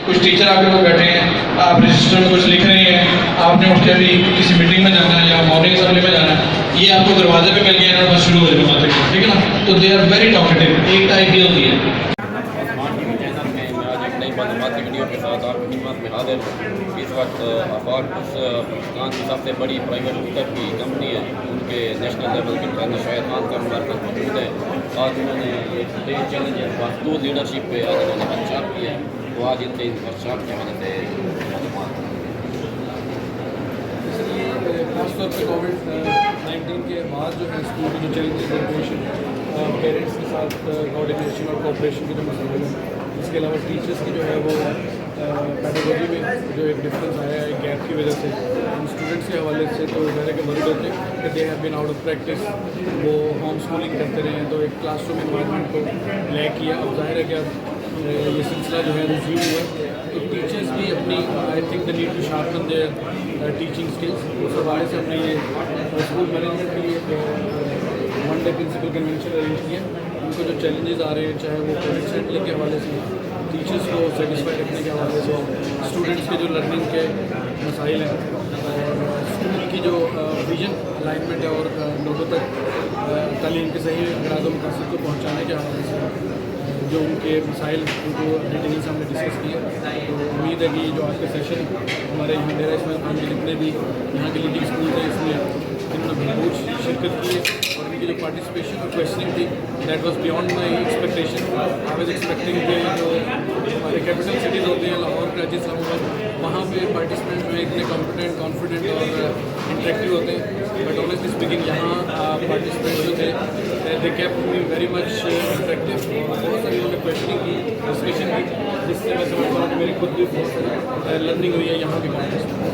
کچھ ٹیچر آپ کے پاس بیٹھے ہیں, آپ رجسٹر میں کچھ لکھ رہے ہیں, آپ نے اٹھ کے ابھی کسی میٹنگ میں جانا ہے یا مارننگ اسمبلی میں جانا ہے, یہ آپ کو دروازے پہ مل گیا ہے, بس شروع ہو جائے باتیں, ٹھیک ہے نا. تو دے آر ویری ٹاکٹیو, ایک ٹائپ یہ ہوتی ہے. چینل میں آج ایک نئی معلوماتی ویڈیو کے ساتھ آپ کی خدمت میں حاضر. اس وقت افاکس پاکستان کی سب سے بڑی پرائیویٹ سیکٹر کی کمپنی ہے, ان کے نیشنل لیول کے ٹرینر شاہد خان کا مرکز موجود ہے. آج انہوں نے یہ چیلنج محدود لیڈرشپ پہ آج انہوں نے ورکشاپ کیا ہے. تو آج ان کے اس ورکشاپ کے حوالے سے معلومات. خاص طور پہ کووڈ-19 کے بعد جو ہے اسکول کی جو چیلنجز درپیش پیرنٹس کے ساتھ کوآرڈینیشن اور کوآپریشن کے جو مسائل ہیں, اس کے علاوہ ٹیچرس کی جو ہے وہ پیڈاگوجی میں جو ایک ڈفرینس آیا ہے گیپ کی وجہ سے اسٹوڈنٹس کے حوالے سے, تو ظاہر ہے کہ ورڈ ہوتے ہیں کہ they have been out of practice, وہ ہوم اسکولنگ کرتے رہے ہیں, تو ایک کلاس روم انوائرمنٹ کو لے کیا. اب ظاہر ہے کہ اب یہ سلسلہ جو ہے ریزیوم ہوا, تو ٹیچرس بھی اپنی I think the need to sharpen their teaching skills. اس حوالے سے اپنے یہ اسکول مینجمنٹ کے لیے one day principal convention arrange کیا. ان کو جو چیلنجز آ رہے ہیں, چاہے وہ پیرنٹس ہینڈلنگ کے حوالے سے, ٹیچرس کو سیٹسفائی رکھنے کے حوالے سے, اسٹوڈنٹس کے جو لرننگ کے مسائل ہیں, اور اسکول کی جو ویژن الائنمنٹ ہے اور لوگوں تک تعلیم کے صحیح اغراض و مقاصد کو پہنچانے کے حوالے سے جو ان کے مسائل ان کو ڈیٹیل سے ہم نے ڈسکس کیے. تو امید ہے کہ جو آج کا سیشن ہمارے یہاں ڈیرہ اسماعیل خان کے جتنے بھی یہاں کے لیڈنگ اسکول ہیں, اس میں انہوں نے بہت شرکت کی ہے, اور ان کی جو پارٹیسپیشن اور کوشچننگ تھی that was beyond my expectation. I was expecting کہ جو ہمارے کیپٹل سٹیز ہوتے ہیں لاہور, کراچی, اسلام آباد, وہاں پہ پارٹیسپینٹ جو ہے اتنے کانفیڈنٹ اور انٹریکٹیو ہوتے ہیں, بٹ آنیسٹلی اسپیکنگ یہاں پارٹیسپینٹ جو تھے they kept me very much interactive, اور بہت ساری انہوں نے کوشچننگ کی, ڈسکشن کی, جس سے میں سمجھتا ہوں کہ میری خود بھی بہت ساری لرننگ ہوئی ہے یہاں کے کانٹیکسٹ میں.